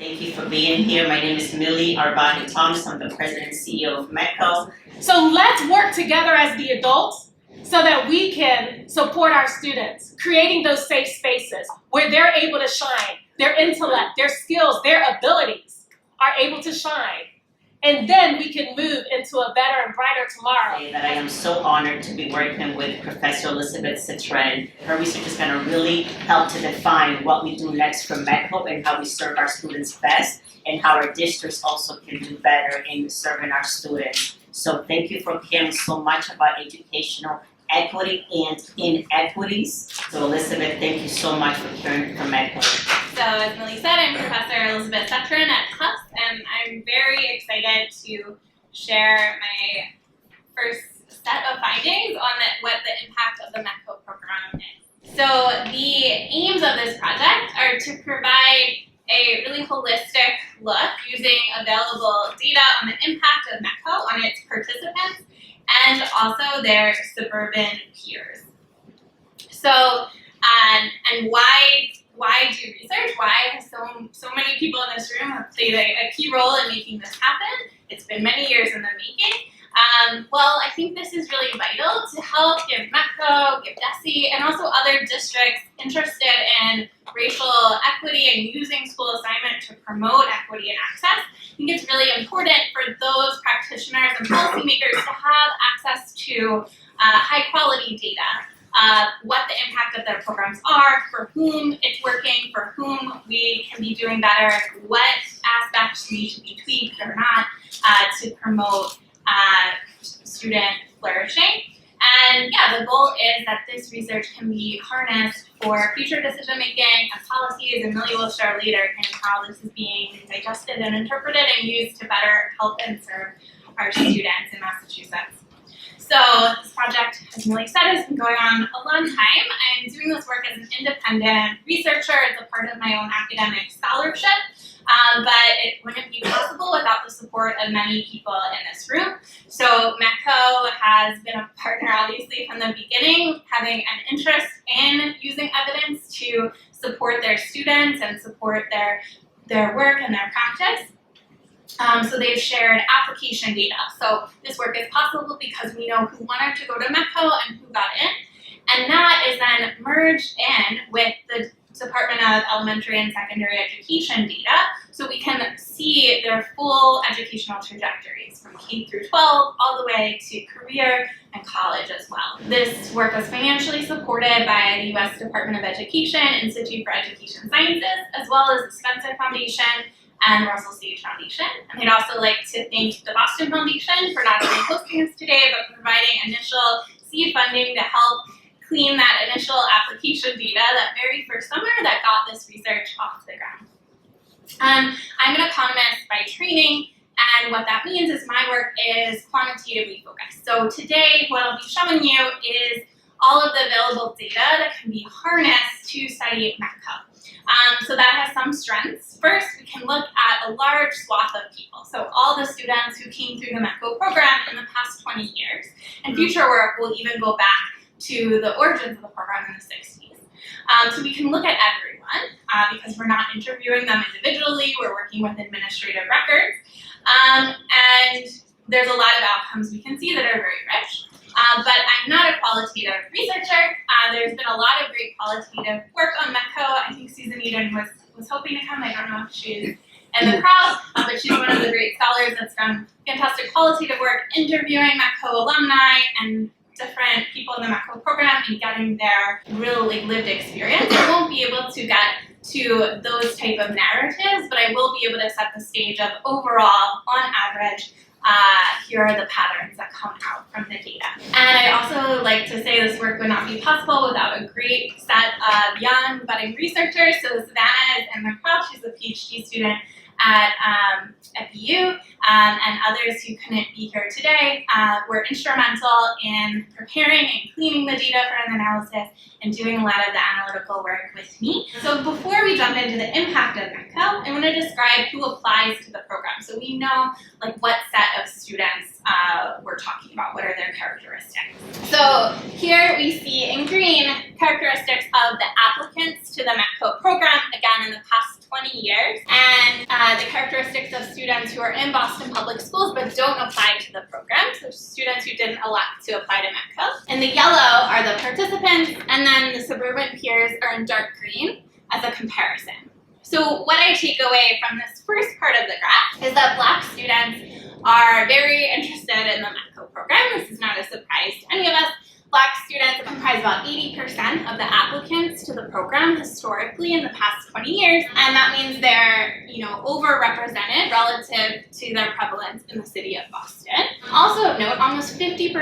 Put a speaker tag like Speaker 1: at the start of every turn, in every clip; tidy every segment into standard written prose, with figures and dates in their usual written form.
Speaker 1: Thank you for being here. My name is Millie Arbani Thomas. I'm the president and CEO of METCO.
Speaker 2: So let's work together as the adults so that we can support our students, creating those safe spaces where they're able to shine, their intellect, their skills, their abilities are able to shine. And then we can move into a better and brighter tomorrow.
Speaker 1: That I am so honored to be working with Professor Elizabeth Setren. Her research is going to really help to define what we do next for METCO and how we serve our students best, and how our districts also can do better in serving our students. So thank you for caring so much about educational equity and inequities. So Elizabeth, thank you so much for caring for METCO.
Speaker 3: So as Millie said, I'm Professor Elizabeth Setren at Tufts, and I'm very excited to share my first set of findings on what the impact of the METCO program is. So the aims of this project are to provide a really holistic look using available data on the impact of METCO on its participants and also their suburban peers. So, and why do research? Why have so many people in this room have played a key role in making this happen? It's been many years in the making. Well, I think this is really vital to help give METCO, give DESE, and also other districts interested in racial equity and using school assignment to promote equity and access. I think it's really important for those practitioners and policymakers to have access to high quality data. What the impact of their programs are, for whom it's working, for whom we can be doing better, what aspects need to be tweaked or not to promote student flourishing. And yeah, the goal is that this research can be harnessed for future decision making and policies, and Millie will share later kind of how this is being digested and interpreted and used to better help and serve our students in Massachusetts. So this project, as Millie said, has been going on a long time. I'm doing this work as an independent researcher. It's a part of my own academic scholarship, but it wouldn't be possible without the support of many people in this room. So METCO has been a partner, obviously, from the beginning, having an interest in using evidence to support their students and support their work and their practice. So they've shared application data. So this work is possible because we know who wanted to go to METCO and who got in. And that is then merged in with the Department of Elementary and Secondary Education data, so we can see their full educational trajectories from K through 12 all the way to career and college as well. This work was financially supported by the U.S. Department of Education, Institute for Education Sciences, as well as the Spencer Foundation and Russell Sage Foundation. And I'd also like to thank the Boston Foundation for not only hosting us today, but providing initial seed funding to help clean that initial application data that very first summer that got this research off the ground. I'm an economist by training, and what that means is my work is quantitatively focused. So today, what I'll be showing you is all of the available data that can be harnessed to study METCO. So that has some strengths. First, we can look at a large swath of people. So all the students who came through the METCO program in the past 20 years. And future work will even go back to the origins of the program in the 60s. So we can look at everyone because we're not interviewing them individually. We're working with administrative records. And there's a lot of outcomes we can see that are very rich. But I'm not a qualitative researcher. There's been a lot of great qualitative work on METCO. I think Susan Eden was hoping to come. I don't know if she's in the crowd, but she's one of the great scholars that's done fantastic qualitative work interviewing METCO alumni and different people in the METCO program and getting their real lived experience. I won't be able to get to those type of narratives, but I will be able to set the stage of overall, on average, here are the patterns that come out from the data. And I also like to say this work would not be possible without a great set of young budding researchers. So Savannah is in the crowd. She's a PhD student at BU, and others who couldn't be here today were instrumental in preparing and cleaning the data for an analysis and doing a lot of the analytical work with me. So before we jump into the impact of METCO, I want to describe who applies to the program. So we know what set of students we're talking about, what are their characteristics. So here we see in green characteristics of the applicants to the METCO program, again in the past 20 years. And students who are in Boston Public Schools but don't apply to the program, so students who didn't elect to apply to METCO. In the yellow are the participants, and then the suburban peers are in dark green as a comparison. So what I take away from this first part of the graph is that Black students are very interested in the METCO program. This is not a surprise to any of us. Black students comprise about 80% of the applicants to the program historically in the past 20 years, and that means they're, overrepresented relative to their prevalence in the city of Boston. Also of note, almost 50%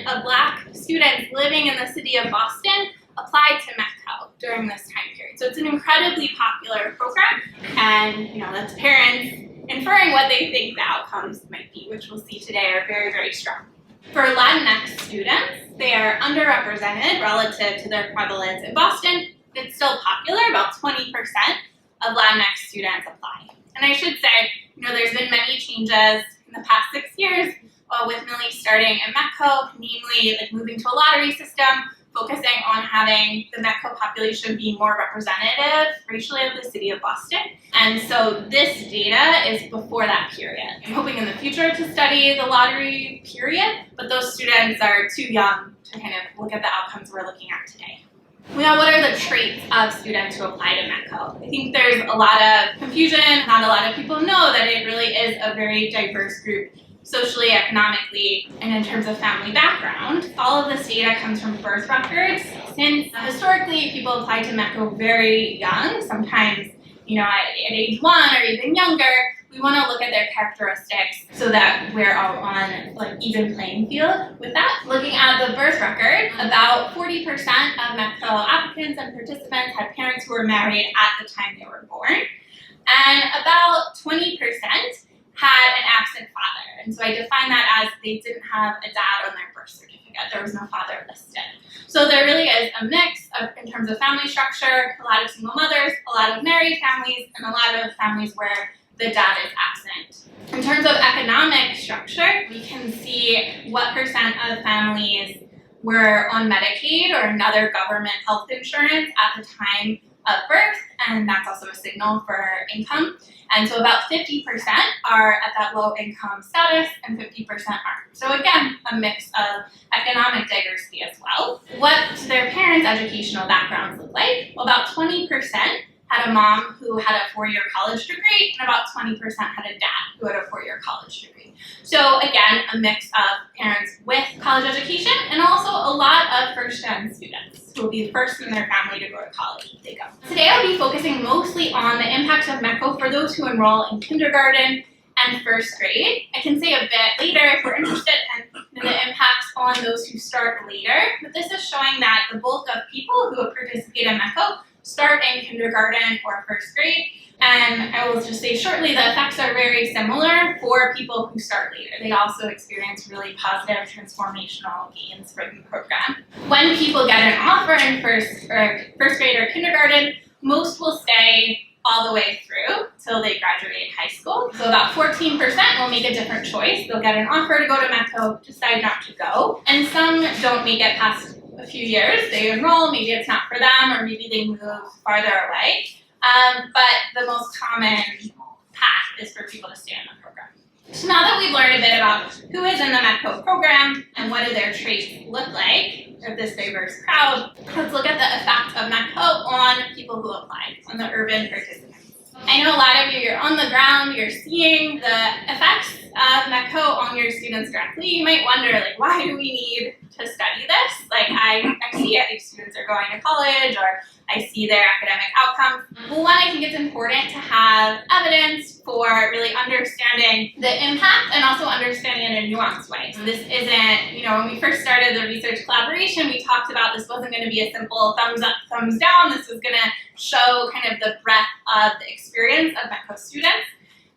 Speaker 3: of Black students living in the city of Boston applied to METCO during this time period. So it's an incredibly popular program, and that's parents inferring what they think the outcomes might be, which we'll see today are very, very strong. For Latinx students, they are underrepresented relative to their prevalence in Boston. It's still popular, about 20% of Latinx students apply. And I should say, there's been many changes in the past 6 years with Millie starting in METCO, namely moving to a lottery system, focusing on having the METCO population be more representative racially of the city of Boston. And so this data is before that period. I'm hoping in the future to study the lottery period, but those students are too young to kind of look at the outcomes we're looking at today. Now, what are the traits of students who apply to METCO? I think there's a lot of confusion. Not a lot of people know that it really is a very diverse group socially, economically, and in terms of family background. All of this data comes from birth records. Since historically people apply to METCO very young, sometimes at age 1 or even younger, we want to look at their characteristics so that we're all on even playing field with that. Looking at the birth record, about 40% of METCO applicants and participants had parents who were married at the time they were born, and about 20% had an absent father. And so I define that as they didn't have a dad on their birth certificate. There was no father listed. So there really is a mix in terms of family structure, a lot of single mothers, a lot of married families, and a lot of families where the dad is absent. In terms of economic structure, we can see what percent of families were on Medicaid or another government health insurance at the time of birth, and that's also a signal for income. And so about 50% are at that low income status and 50% aren't. So again, a mix of economic diversity as well. What do their parents' educational backgrounds look like? Well, about 20% had a mom who had a 4-year college degree, and about 20% had a dad who had a 4-year college degree. So again, a mix of parents with college education and also a lot of first-gen students who will be the first in their family to go to college if they go. Today I'll be focusing mostly on the impact of METCO for those who enroll in kindergarten and first grade. I can say a bit later if we're interested in the impacts on those who start later, but this is showing that the bulk of people who participate in METCO start in kindergarten or first grade. And I will just say shortly, the effects are very similar for people who start later. They also experience really positive transformational gains from the program. When people get an offer in first grade or kindergarten, most will stay all the way through till they graduate high school. So about 14% will make a different choice. They'll get an offer to go to METCO, decide not to go. And some don't make it past a few years. They enroll, maybe it's not for them, or maybe they move farther away. But the most common path is for people to stay in the program. So now that we've learned a bit about who is in the METCO program and what do their traits look like of this diverse crowd, let's look at the effect of METCO on people who apply, on the urban participants. I know a lot of you, you're on the ground, you're seeing the effects of METCO on your students directly. You might wonder, why do we need to study this? I see it, these students are going to college, or I see their academic outcomes. Well, one, I think it's important to have evidence for really understanding the impact and also understanding it in a nuanced way. So this isn't, when we first started the research collaboration, we talked about this wasn't going to be a simple thumbs up, thumbs down. This was going to show kind of the breadth of the experience of METCO students,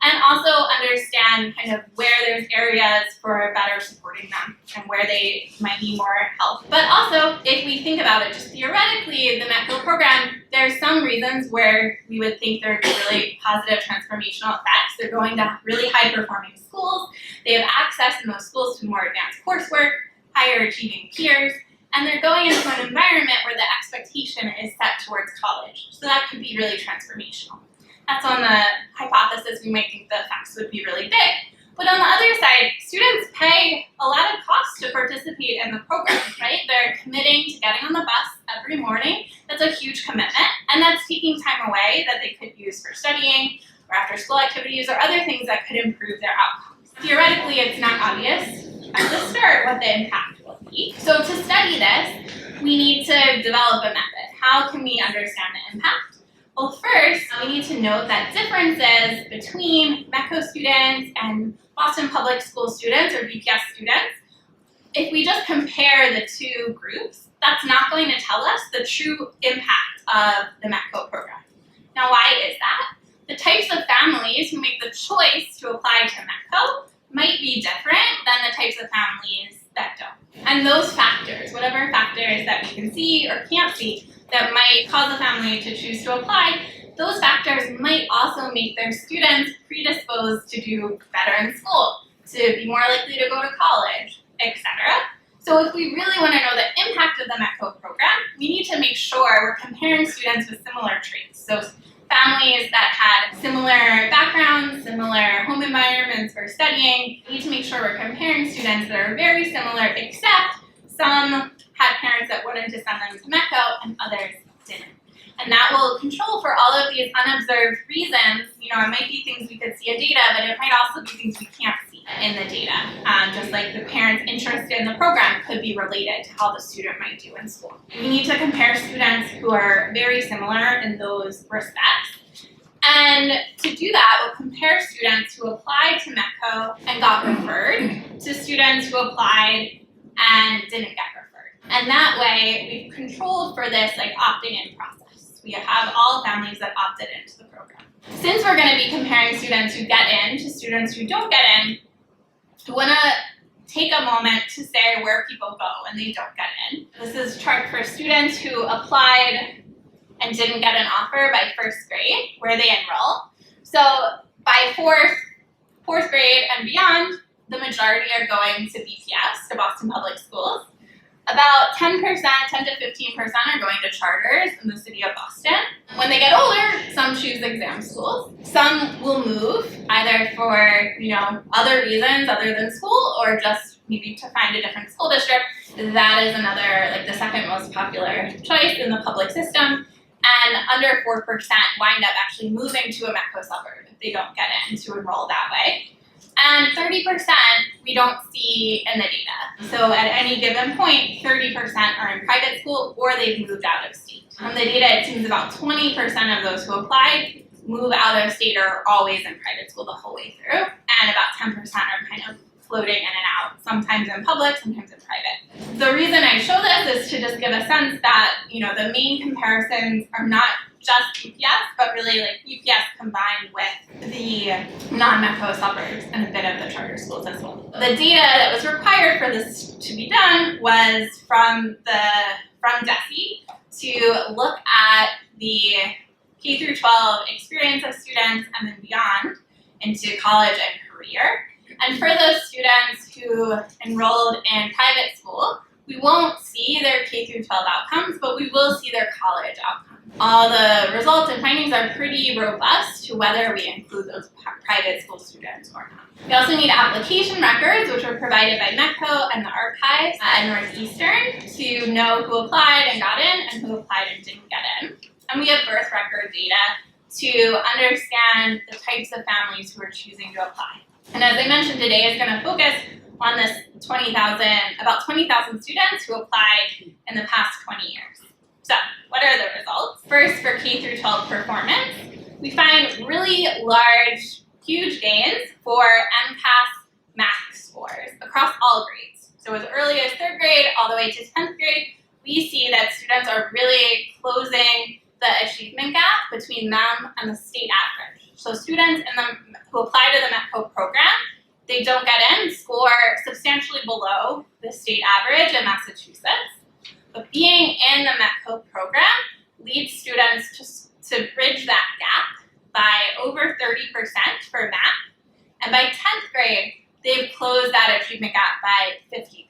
Speaker 3: and also understand kind of where there's areas for better supporting them and where they might need more help. But also, if we think about it just theoretically, the METCO program, there's some reasons where we would think there would be really positive transformational effects. They're going to really high-performing schools. They have access in those schools to more advanced coursework, higher achieving peers, and they're going into an environment where the expectation is set towards college. So that could be really transformational. That's on the hypothesis we might think the effects would be really big. But on the other side, students pay a lot of cost to participate in the program, right? They're committing to getting on the bus every morning. That's a huge commitment, and that's taking time away that they could use for studying or after school activities or other things that could improve their outcomes. Theoretically, it's not obvious at the start what the impact will be. So to study this, we need to develop a method. How can we understand the impact? Well, first, we need to note that differences between METCO students and Boston Public School students or BPS students, if we just compare the two groups, that's not going to tell us the true impact of the METCO program. Now, why is that? The types of families who make the choice to apply to METCO might be different than the types of families that don't. And those factors, whatever factors that we can see or can't see that might cause a family to choose to apply, those factors might also make their students predisposed to do better in school, to be more likely to go to college, etc. So if we really want to know the impact of the METCO program, we need to make sure we're comparing students with similar traits. So families that had similar backgrounds, similar home environments for studying, we need to make sure we're comparing students that are very similar, except some had parents that wanted to send them to METCO and others didn't. And that will control for all of these unobserved reasons. You know, it might be things we could see in data, but it might also be things we can't see in the data. Just like the parent's interest in the program could be related to how the student might do in school. We need to compare students who are very similar in those respects. And to do that, we'll compare students who applied to METCO and got referred to students who applied and didn't get referred. And that way, we've controlled for this like opting-in process. We have all families that opted into the program. Since we're going to be comparing students who get in to students who don't get in, I want to take a moment to say where people go when they don't get in. This is a chart for students who applied and didn't get an offer by first grade, where they enroll. So by fourth grade and beyond, the majority are going to BPS, to Boston Public Schools. About 10%, 10 to 15% are going to charters in the city of Boston. When they get older, some choose exam schools. Some will move either for, other reasons other than school or just maybe to find a different school district. That is another, the second most popular choice in the public system. And under 4% wind up actually moving to a METCO suburb if they don't get in to enroll that way. And 30% we don't see in the data. So at any given point, 30% are in private school or they've moved out of state. From the data, it seems about 20% of those who applied move out of state or are always in private school the whole way through. And about 10% are kind of floating in and out, sometimes in public, sometimes in private. The reason I show this is to just give a sense that, the main comparisons are not just UPS, but really UPS combined with the non-METCO suburbs and a bit of the charter schools as well. The data that was required for this to be done was from DESE to look at the K through 12 experience of students and then beyond into college and career. And for those students who enrolled in private school, we won't see their K through 12 outcomes, but we will see their college outcomes. All the results and findings are pretty robust to whether we include those private school students or not. We also need application records, which are provided by METCO and the archives at Northeastern to know who applied and got in and who applied and didn't get in. And we have birth record data to understand the types of families who are choosing to apply. And as I mentioned, today is going to focus on this about 20,000 students who applied in the past 20 years. So, what are the results? First, for K through 12 performance, we find really large, huge gains for MCAS math scores across all grades. So as early as 3rd grade all the way to 10th grade, we see that students are really closing the achievement gap between them and the state average. So students who apply to the METCO program, they don't get in, score substantially below the state average in Massachusetts. But being in the METCO program leads students to bridge that gap by over 30% for math. And by 10th grade, they've closed that achievement gap by 50%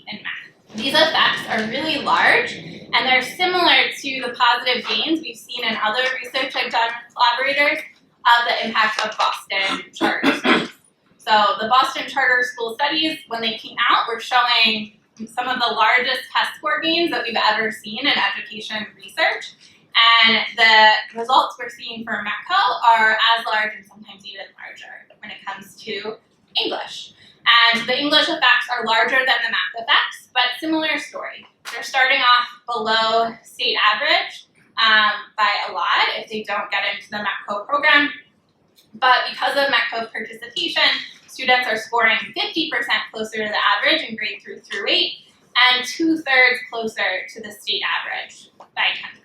Speaker 3: in math. These effects are really large And they're similar to the positive gains we've seen in other research I've done with collaborators of the impact of Boston charter schools. So the Boston charter school studies, when they came out, were showing some of the largest test score gains that we've ever seen in education research. And the results we're seeing for METCO are as large and sometimes even larger when it comes to English. And the English effects are larger than the math effects, but similar story. They're starting off below state average by a lot if they don't get into the METCO program. But because of METCO participation, students are scoring 50% closer to the average in grade 3 through 8 and 2/3 closer to the state average by 10th grade.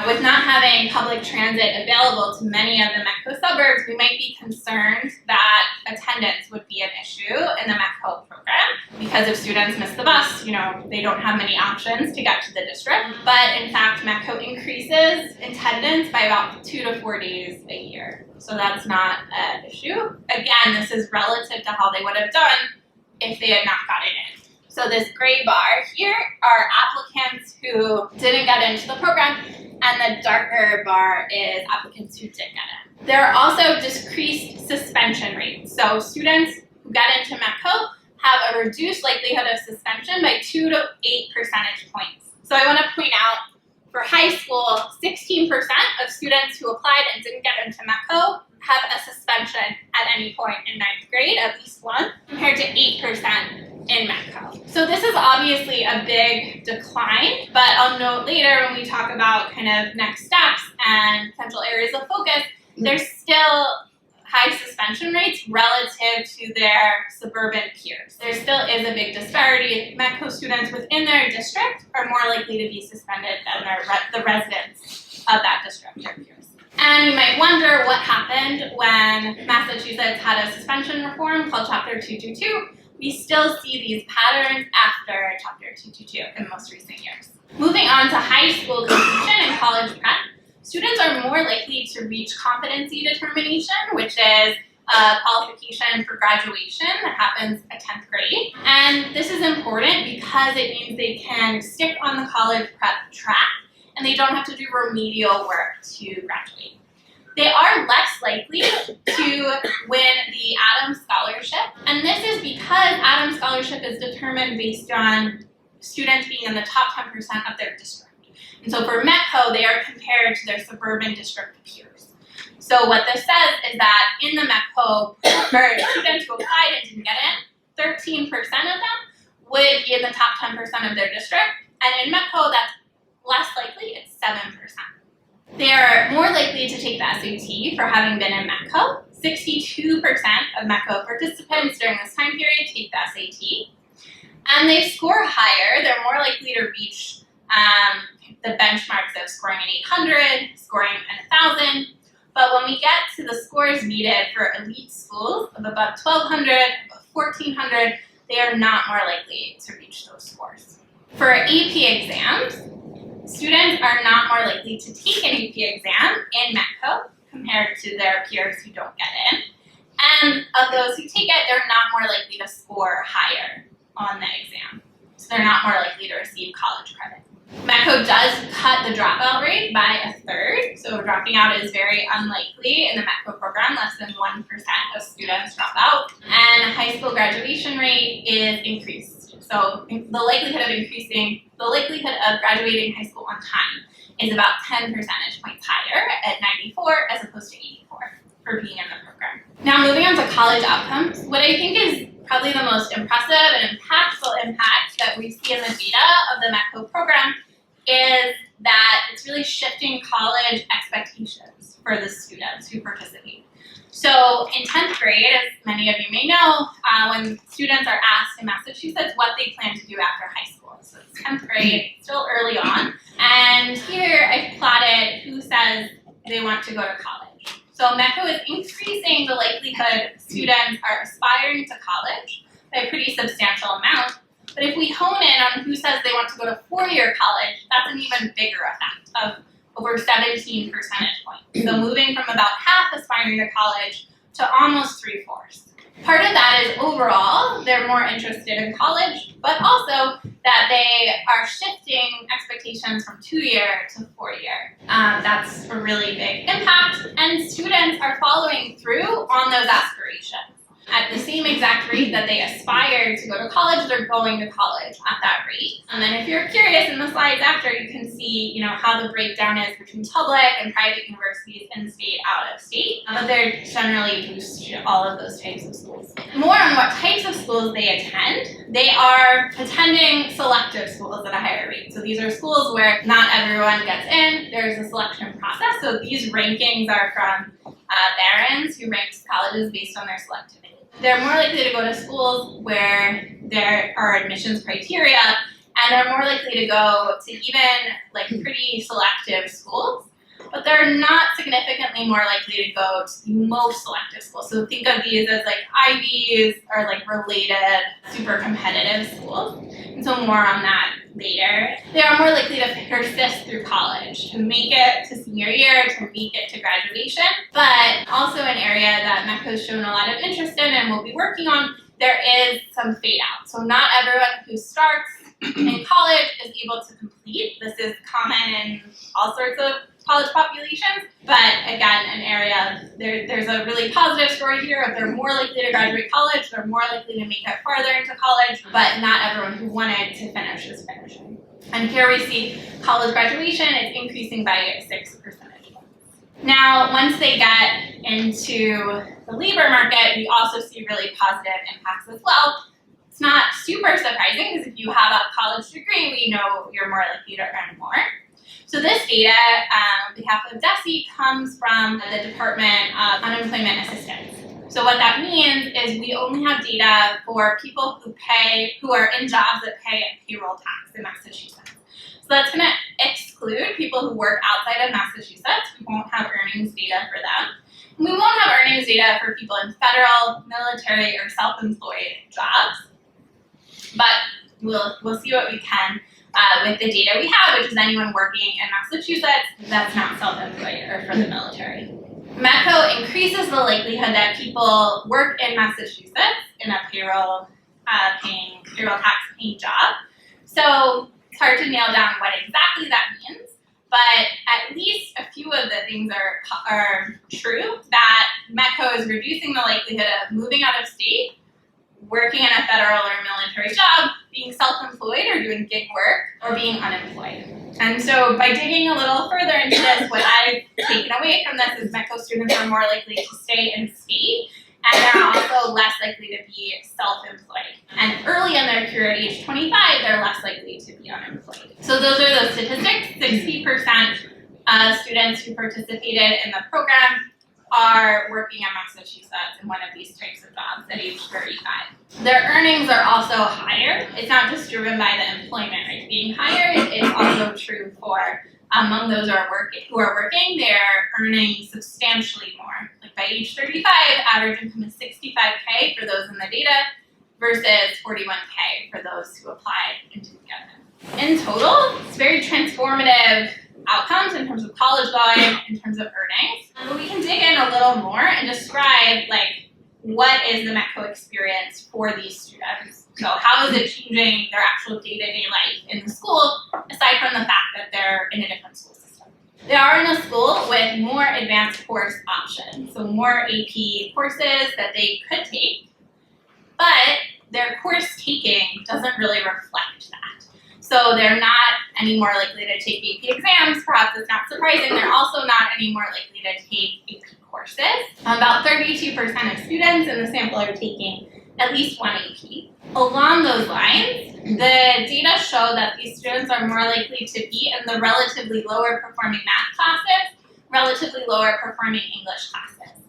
Speaker 3: With not having public transit available to many of the METCO suburbs, we might be concerned that attendance would be an issue in the METCO program because if students miss the bus, they don't have many options to get to the district. But in fact, METCO increases attendance by about 2 to 4 days a year. So that's not an issue. Again, this is relative to how they would have done if they had not gotten in. So this gray bar here are applicants who didn't get into the program, and the darker bar is applicants who did get in. There are also decreased suspension rates. So students who get into METCO have a reduced likelihood of suspension by 2 to 8 percentage points. So I want to point out, for high school, 16% of students who applied and didn't get into METCO have a suspension at any point in 9th grade, at least one, compared to 8% in METCO. So this is obviously a big decline, but I'll note later when we talk about kind of next steps and potential areas of focus, there's still high suspension rates relative to their suburban peers. There still is a big disparity. METCO students within their district are more likely to be suspended than the residents of that district, their peers. And you might wonder what happened when Massachusetts had a suspension reform called Chapter 222. We still see these patterns after Chapter 222 in most recent years. Moving on to high school completion and college prep, students are more likely to reach competency determination, which is a qualification for graduation that happens at 10th grade. And this is important because it means they can stick on the college prep track and they don't have to do remedial work to graduate. They are less likely to win the Adams Scholarship, and this is because Adams Scholarship is determined based on students being in the top 10% of their district. And so for METCO, they are compared to their suburban district peers. So what this says is that in the METCO, for students who applied and didn't get in, 13% of them would be in the top 10% of their district, and in METCO, that's less likely, it's 7%. They are more likely to take the SAT for having been in METCO. 62% of METCO participants during this time period take the SAT. And they score higher. They're more likely to reach the benchmarks of scoring an 800, scoring an 1,000. But when we get to the scores needed for elite schools of above 1,200, above 1,400, they are not more likely to reach those scores. For AP exams, students are not more likely to take an AP exam in METCO compared to their peers who don't get in. And of those who take it, they're not more likely to score higher on the exam. So they're not more likely to receive college credit. METCO does cut the dropout rate by 1/3, so dropping out is very unlikely in the METCO program. Less than 1% of students drop out. And high school graduation rate is increased. So the likelihood of graduating high school on time is about 10 percentage points higher at 94 as opposed to 84 for being in the program. Now moving on to college outcomes, what I think is probably the most impressive and impactful impact that we see in the data of the METCO program is that it's really shifting college expectations for the students who participate. So in 10th grade, as many of you may know, when students are asked in Massachusetts what they plan to do after high school. So it's 10th grade, still early on. And here I plotted who says they want to go to college. So METCO is increasing the likelihood students are aspiring to college by a pretty substantial amount. But if we hone in on who says they want to go to four-year college, that's an even bigger effect of over 17 percentage points. So moving from about half aspiring to college to almost 3/4. Part of that is overall, they're more interested in college, but also that they are shifting expectations from 2-year to 4-year. That's a really big impact, and students are following through on those aspirations. At the same exact rate that they aspire to go to college, they're going to college at that rate. And then if you're curious, in the slides after, you can see, how the breakdown is between public and private universities, in-state, out-of-state. But they're generally boost to all of those types of schools. More on what types of schools they attend. They are attending selective schools at a higher rate. So these are schools where not everyone gets in. There's a selection process. So these rankings are from Barron's, who ranks colleges based on their selectivity. They're more likely to go to schools where there are admissions criteria, and they're more likely to go to even pretty selective schools, but they're not significantly more likely to go to the most selective schools. So think of these as Ivies or related super competitive schools. And so more on that later. They are more likely to persist through college, to make it to senior year, to make it to graduation, but also an area that METCO has shown a lot of interest in and will be working on. There is some fade out. So not everyone who starts in college is able to complete. This is common in all sorts of college populations, but again, an area, there's a really positive story here of they're more likely to graduate college, they're more likely to make it farther into college, but not everyone who wanted to finish is finishing. And here we see college graduation is increasing by 6 percentage points. Now, once they get into the labor market, we also see really positive impacts as well. It's not super surprising because if you have a college degree, we know you're more likely to earn more. So this data, on behalf of DESE, comes from the Department of Unemployment Assistance. So what that means is we only have data for people who are in jobs that pay a payroll tax in Massachusetts. So that's going to exclude people who work outside of Massachusetts. We won't have earnings data for them. And we won't have earnings data for people in federal, military, or self-employed jobs. But we'll see what we can with the data we have, which is anyone working in Massachusetts that's not self-employed or for the military. METCO increases the likelihood that people work in Massachusetts in a payroll tax paying job. So it's hard to nail down what exactly that means, but at least a few of the things are true, that METCO is reducing the likelihood of moving out of state, working in a federal or military job, being self-employed or doing gig work, or being unemployed. And so by digging a little further into this, what I've taken away from this is METCO students are more likely to stay in state, and they're also less likely to be self-employed. And early in their career at age 25, they're less likely to be unemployed. So those are those statistics. 60% of students who participated in the program are working in Massachusetts in one of these types of jobs at age 35. Their earnings are also higher. It's not just driven by the employment rate being higher, it's also true for among those who are working, they're earning substantially more. By age 35, average income is $65K for those in the data versus $41K for those who applied into together. In total, it's very transformative outcomes in terms of college going, in terms of earnings. But we can dig in a little more and describe what is the METCO experience for these students. So how is it changing their actual day-to-day life in the school, aside from the fact that they're in a different school system. They are in a school with more advanced course options, so more AP courses that they could take, but their course taking doesn't really reflect that. So they're not any more likely to take AP exams. Perhaps it's not surprising. They're also not any more likely to take AP courses. About 32% of students in the sample are taking at least one AP. Along those lines, the data show that these students are more likely to be in the relatively lower performing math classes, relatively lower performing English classes.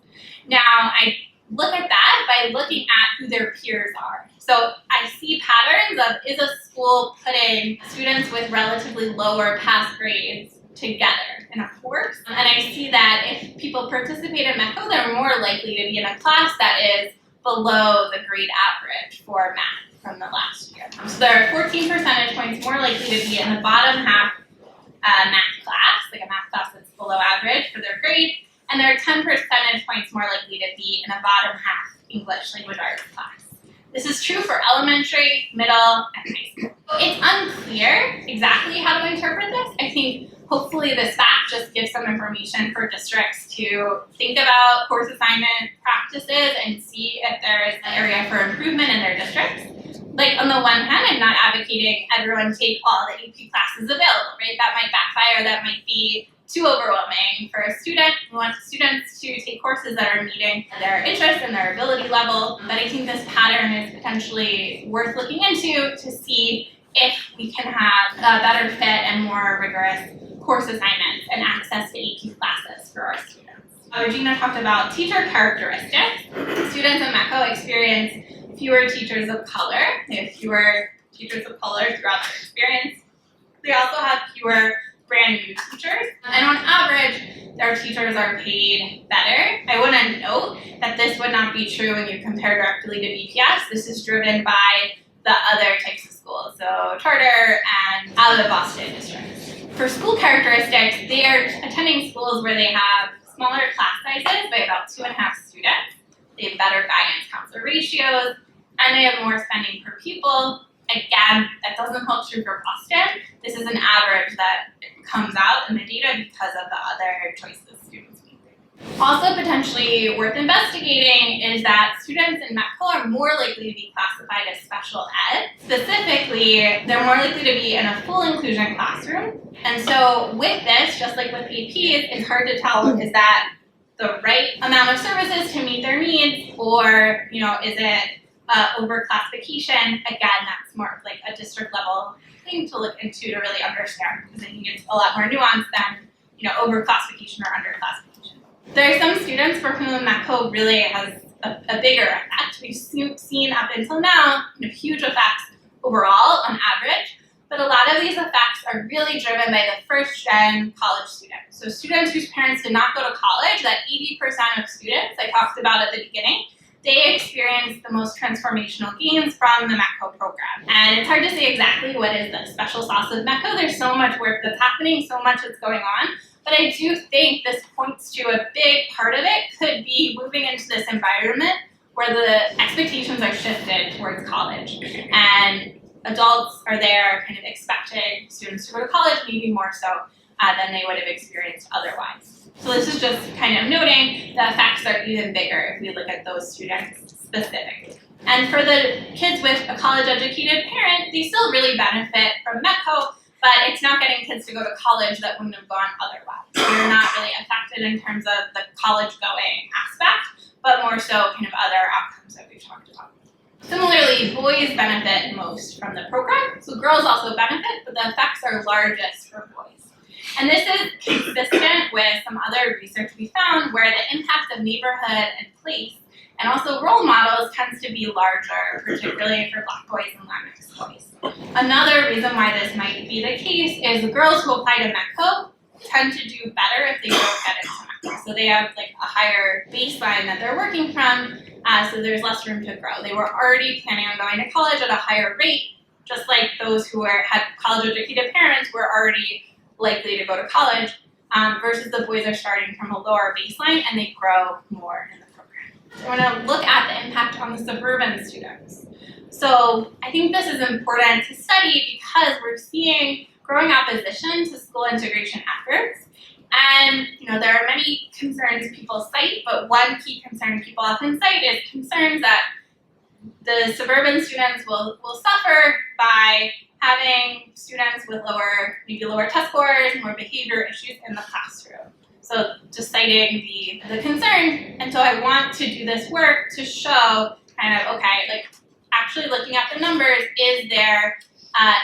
Speaker 3: Now, I look at that by looking at who their peers are. So I see patterns of, is a school putting students with relatively lower pass grades together in a course? And I see that if people participate in METCO, they're more likely to be in a class that is below the grade average for math from the last year. So there are 14 percentage points more likely to be in the bottom half math class, like a math class that's below average for their grade, and there are 10 percentage points more likely to be in a bottom half English Language Arts class. This is true for elementary, middle, and high school. It's unclear exactly how to interpret this. I think hopefully this fact just gives some information for districts to think about course assignment practices and see if there's an area for improvement in their districts. Like on the one hand, I'm not advocating everyone take all the AP classes available, right? That might backfire, that might be too overwhelming for a student. We want students to take courses that are meeting their interest and their ability level, but I think this pattern is potentially worth looking into to see if we can have a better fit and more rigorous course assignments and access to AP classes for our students. Regina talked about teacher characteristics. Students in METCO experience fewer teachers of color. They have fewer teachers of color throughout their experience. They also have fewer brand new teachers. And on average, their teachers are paid better. I want to note that this would not be true when you compare directly to BPS. This is driven by the other types of schools, so charter and out of the Boston districts. For school characteristics, they are attending schools where they have smaller class sizes by about 2.5 students. They have better guidance counselor ratios, and they have more spending per pupil. Again, that doesn't hold true for Boston. This is an average that comes out in the data because of the other choices students make. Also potentially worth investigating is that students in METCO are more likely to be classified as special ed. Specifically, they're more likely to be in a full inclusion classroom. And so with this, just like with APs, it's hard to tell is that the right amount of services to meet their needs, or is it overclassification? Again, that's more of like a district level thing to look into to really understand, because I think it's a lot more nuanced than overclassification or underclassification. There are some students for whom METCO really has a bigger effect. We've seen up until now huge effects overall on average, but a lot of these effects are really driven by the first-gen college students. So students whose parents did not go to college, that 80% of students I talked about at the beginning, they experience the most transformational gains from the METCO program. And it's hard to say exactly what is the special sauce of METCO. There's so much work that's happening, so much that's going on. But I do think this points to a big part of it could be moving into this environment where the expectations are shifted towards college. And adults are there kind of expecting students to go to college, maybe more so than they would have experienced otherwise. So this is just kind of noting the effects are even bigger if we look at those students specifically. And for the kids with a college-educated parent, they still really benefit from METCO, but it's not getting kids to go to college that wouldn't have gone otherwise. They're not really affected in terms of the college-going aspect, but more so kind of other outcomes that we've talked about. Similarly, boys benefit most from the program, so girls also benefit, but the effects are largest for boys. And this is consistent with some other research we found where the impact of neighborhood and place and also role models tends to be larger, particularly for Black boys and Latinx boys. Another reason why this might be the case is the girls who apply to METCO tend to do better if they don't get into METCO. So they have like a higher baseline that they're working from, so there's less room to grow. They were already planning on going to college at a higher rate, just like those who had college-educated parents were already likely to go to college, versus the boys are starting from a lower baseline and they grow more in the program. So I want to look at the impact on the suburban students. So I think this is important to study because we're seeing growing opposition to school integration efforts. And there are many concerns people cite, but one key concern people often cite is concerns that the suburban students will suffer by having students with maybe lower test scores, more behavior issues in the classroom. So just citing the concern, and so I want to do this work to show kind of, okay, like actually looking at the numbers, is there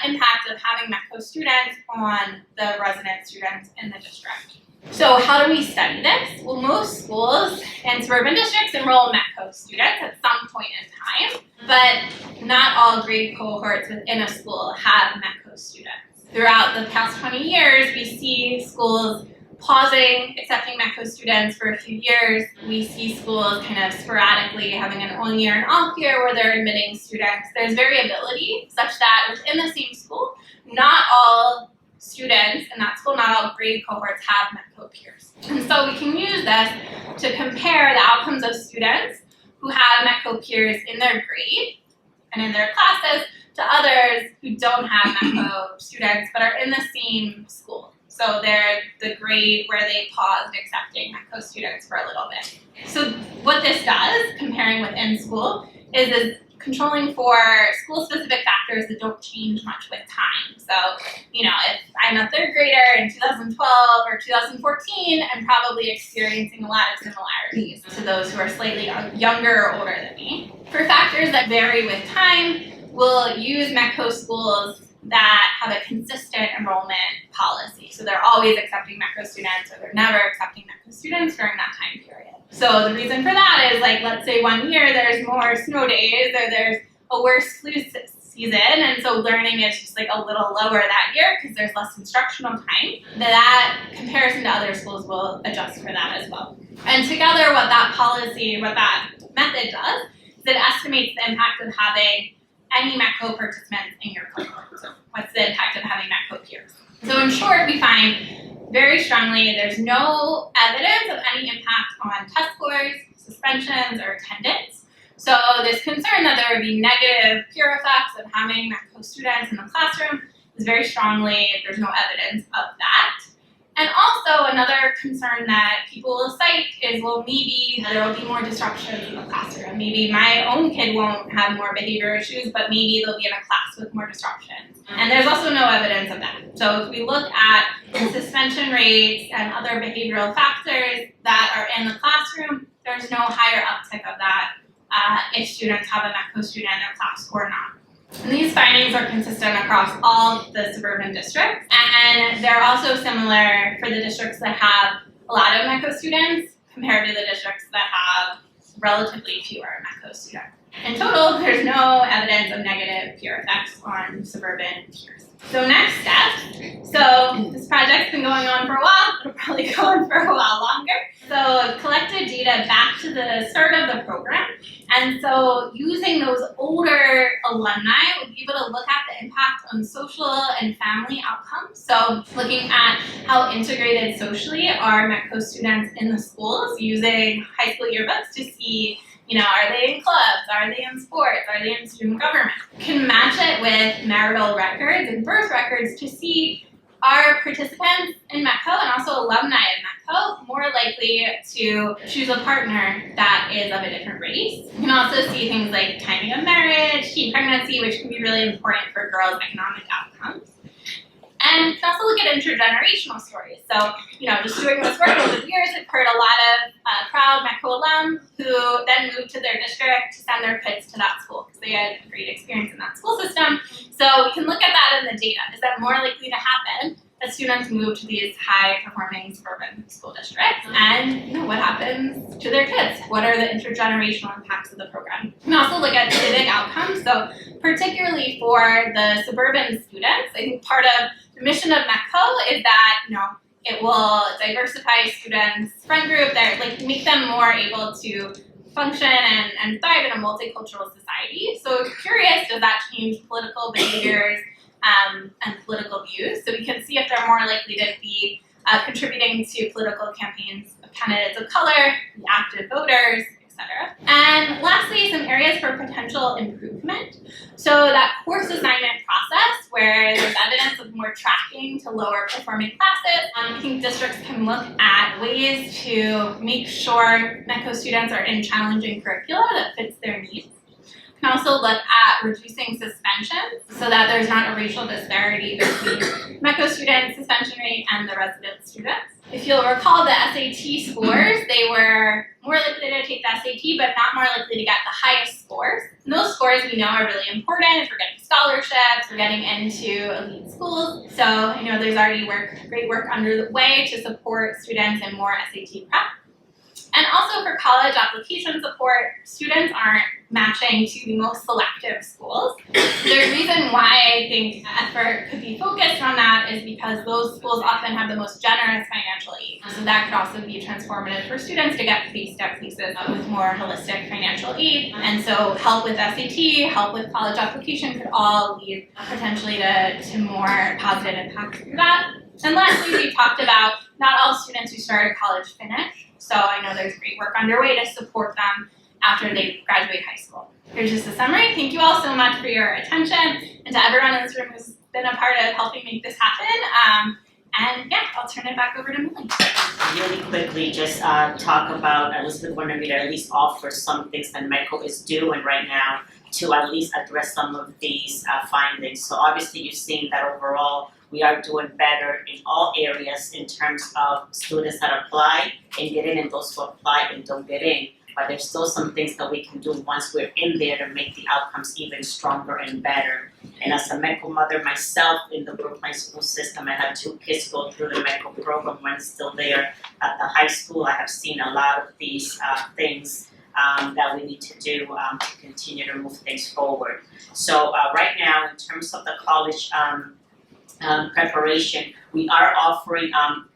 Speaker 3: impact of having METCO students on the resident students in the district? So how do we study this? Well, most schools and suburban districts enroll METCO students at some point in time, but not all grade cohorts within a school have METCO students. Throughout the past 20 years, we see schools pausing accepting METCO students for a few years. We see schools kind of sporadically having an on year and off year where they're admitting students. There's variability such that within the same school, not all students in that school, not all grade cohorts have METCO peers. And so we can use this to compare the outcomes of students who who have METCO peers in their grade and in their classes to others who don't have METCO students but are in the same school. So they're the grade where they paused accepting METCO students for a little bit. So what this does, comparing with in school, is controlling for school-specific factors that don't change much with time. So, if I'm a third grader in 2012 or 2014, I'm probably experiencing a lot of similarities to those who are slightly younger or older than me. For factors that vary with time, we'll use METCO schools that have a consistent enrollment policy. So they're always accepting METCO students, or they're never accepting METCO students during that time period. So the reason for that is, let's say one year there's more snow days, or there's a worse flu season, and so learning is just a little lower that year because there's less instructional time. That comparison to other schools will adjust for that as well. And together, what that method does is it estimates the impact of having any METCO participants in your cohort. So what's the impact of having METCO peers? So in short, we find very strongly there's no evidence of any impact on test scores, suspensions, or attendance. So this concern that there would be negative peer effects of having METCO students in the classroom is very strongly, there's no evidence of that. And also another concern that people will cite is, well, maybe there will be more disruptions in the classroom. Maybe my own kid won't have more behavior issues, but maybe they'll be in a class with more disruptions. And there's also no evidence of that. So if we look at suspension rates and other behavioral factors that are in the classroom, there's no higher uptick of that if students have a METCO student in their class or not. And these findings are consistent across all the suburban districts, and they're also similar for the districts that have a lot of METCO students compared to the districts that have relatively fewer METCO students. In total, there's no evidence of negative peer effects on suburban peers. So next step. So this project's been going on for a while. It'll probably go on for a while longer. So I've collected data back to the start of the program. And so using those older alumni, we'll be able to look at the impact on social and family outcomes. So looking at how integrated socially are METCO students in the schools, using high school yearbooks to see, are they in clubs? Are they in sports? Are they in student government? Can match it with marital records and birth records to see, are participants in METCO and also alumni in METCO more likely to choose a partner that is of a different race? You can also see things like timing of marriage, teen pregnancy, which can be really important for girls' economic outcomes. And you can also look at intergenerational stories. So, just doing this work over the years, I've heard a lot of proud METCO alums who then moved to their district to send their kids to that school because they had a great experience in that school system. So we can look at that in the data. Is that more likely to happen that students move to these high-performing suburban school districts? And what happens to their kids? What are the intergenerational impacts of the program? We can also look at civic outcomes. So particularly for the suburban students, I think part of the mission of METCO is that, it will diversify students' friend group, make them more able to function and thrive in a multicultural society. So curious, does that change political behaviors and political views? So we can see if they're more likely to be contributing to political campaigns of candidates of color, active voters, etc. And lastly, some areas for potential improvement. So that course assignment process where there's evidence of more tracking to lower performing classes. I think districts can look at ways to make sure METCO students are in challenging curricula that fits their needs. Can also look at reducing suspensions so that there's not a racial disparity between METCO students' suspension rate and the resident students. If you'll recall the SAT scores, they were more likely to take the SAT, but not more likely to get the highest scores. And those scores we know are really important for getting scholarships, for getting into elite schools. So I know there's already great work underway to support students in more SAT prep. And also for college application support, students aren't matching to the most selective schools. The reason why I think effort could be focused on that is because those schools often have the most generous financial aid. So that could also be transformative for students to get placed at places with more holistic financial aid. And so help with SAT, help with college application could all lead potentially to more positive impacts through that. And lastly, we talked about not all students who start at college finish. So I know there's great work underway to support them after they graduate high school. Here's just a summary. Thank you all so much for your attention, and to everyone in this room who's been a part of helping make this happen. And yeah, I'll turn it back over to Millie.
Speaker 1: Really quickly, just talk about, Elizabeth wanted me to at least offer some things that METCO is doing right now to at least address some of these findings. So obviously you've seen that overall we are doing better in all areas in terms of students that apply and get in, and those who apply and don't get in. But there's still some things that we can do once we're in there to make the outcomes even stronger and better. And as a METCO mother myself in the Brookline school system, I had 2 kids go through the METCO program. One is still there at the high school. I have seen a lot of these things that we need to do to continue to move things forward. So right now, in terms of the college preparation, we are offering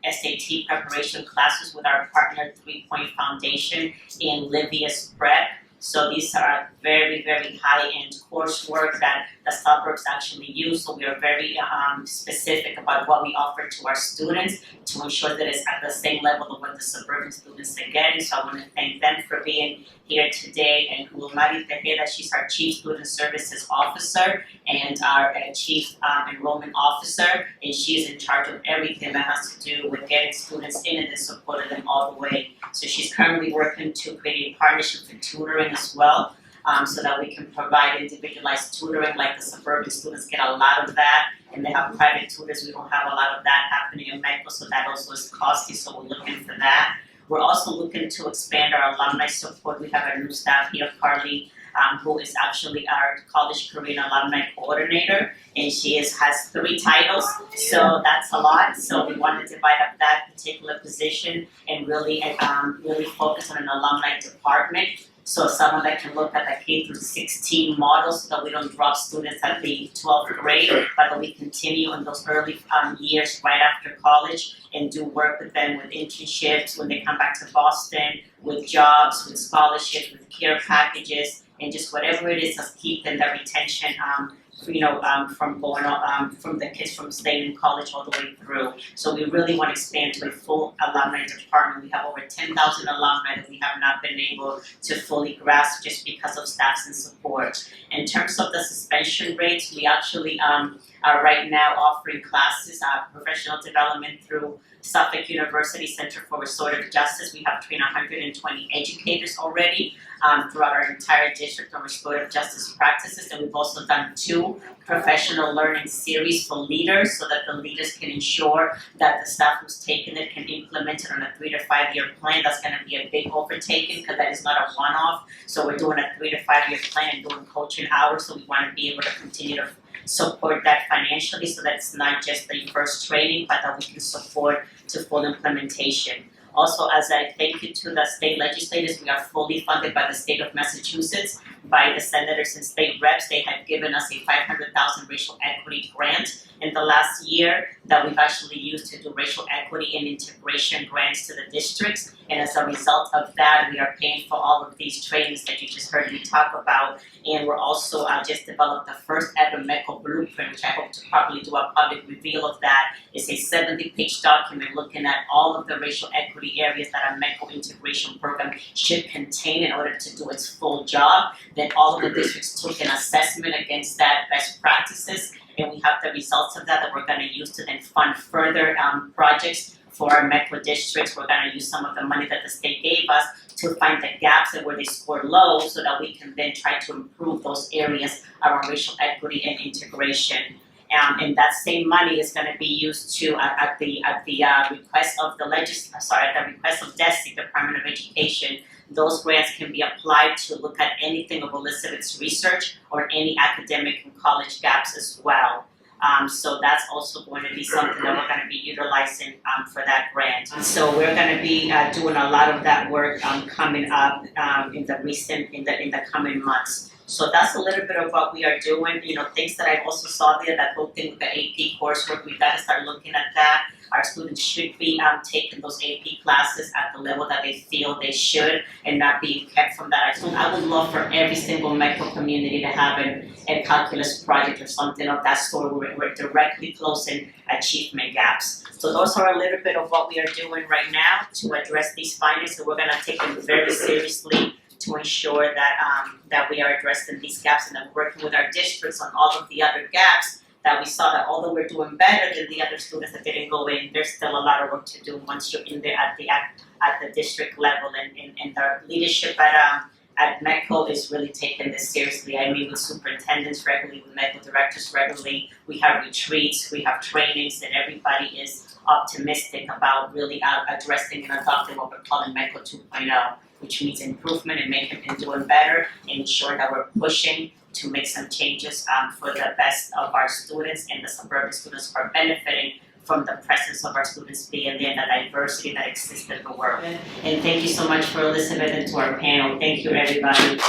Speaker 1: SAT preparation classes with our partner 3 Point Foundation in Livia's Prep. So these are very, very high-end coursework that the suburbs actually use. So we are very specific about what we offer to our students to ensure that it's at the same level of what the suburban students are getting. So I want to thank them for being here today. And Ulmari Tejeda, she's our Chief Student Services Officer and our Chief Enrollment Officer. And she's in charge of everything that has to do with getting students in and supporting them all the way. So she's currently working to create a partnership for tutoring as well, so that we can provide individualized tutoring. Like the suburban students get a lot of that, and they have private tutors. We don't have a lot of that happening in METCO, so that also is costly, so we're looking for that. We're also looking to expand our alumni support. We have a new staff here, Carly, who is actually our college career and alumni coordinator, and she has 3 titles, so that's a lot. So we wanted to divide up that particular position and really focus on an alumni department. So someone that can look at the K through 16 model, so that we don't drop students at the 12th grade, but that we continue in those early years right after college and do work with them with internships when they come back to Boston, with jobs, with scholarships, with care packages, and just whatever it is that's keeping the retention from going from the kids from staying in college all the way through. So we really want to expand to a full alumni department. We have over 10,000 alumni that we have not been able to fully grasp just because of staffs and support. In terms of the suspension rates, we actually are right now offering classes, professional development through Suffolk University Center for Restorative Justice. We have trained 120 educators already throughout our entire district on restorative justice practices, and we've also done 2 professional learning series for leaders, so that the leaders can ensure that the staff who's taken it can implement it on a 3 to 5 year plan. That's going to be a big overtaking because that is not a one-off. So we're doing a 3 to 5 year plan and doing coaching hours, so we want to be able to continue to support that financially, so that it's not just the first training, but that we can support to full implementation. Also, as a thank you to the state legislators, we are fully funded by the state of Massachusetts, by the senators and state reps. They have given us a $500,000 racial equity grant in the last year that we've actually used to do racial equity and integration grants to the districts. And as a result of that, we are paying for all of these trainings that you just heard me talk about. And we're also just developed the first ever METCO blueprint, which I hope to probably do a public reveal of that. It's a 70-page document looking at all of the racial equity areas that a METCO integration program should contain in order to do its full job. Then all of the districts took an assessment against that best practices, and we have the results of that we're going to use to then fund further projects for our METCO districts. We're going to use some of the money that the state gave us to find the gaps and where they score low, so that we can then try to improve those areas around racial equity and integration. And that same money is going to be used to, at the request of the request of DESE, Department of Education. Those grants can be applied to look at anything of Elizabeth's research or any academic and college gaps as well. So that's also going to be something that we're going to be utilizing for that grant. And so we're going to be doing a lot of that work coming up in the coming months. So that's a little bit of what we are doing. Things that I also saw there, that whole thing with the AP coursework, we've got to start looking at that. Our students should be taking those AP classes at the level that they feel they should and not being kept from that. I would love for every single METCO community to have a calculus project or something of that sort where we're directly closing achievement gaps. So those are a little bit of what we are doing right now to address these findings, and we're going to take them very seriously to ensure that we are addressing these gaps and that we're working with our districts on all of the other gaps that we saw that although we're doing better than the other students that didn't go in, there's still a lot of work to do once you're in there at the district level, and our leadership at METCO is really taking this seriously. I meet with superintendents regularly, with medical directors regularly. We have retreats, we have trainings, and everybody is optimistic about really addressing and adopting what we're calling METCO 2.0, which means improvement and making and doing better, and ensure that we're pushing to make some changes for the best of our students, and the suburban students are benefiting from the presence of our students being there, the diversity that exists in the world. And thank you so much for Elizabeth and to our panel. Thank you, everybody.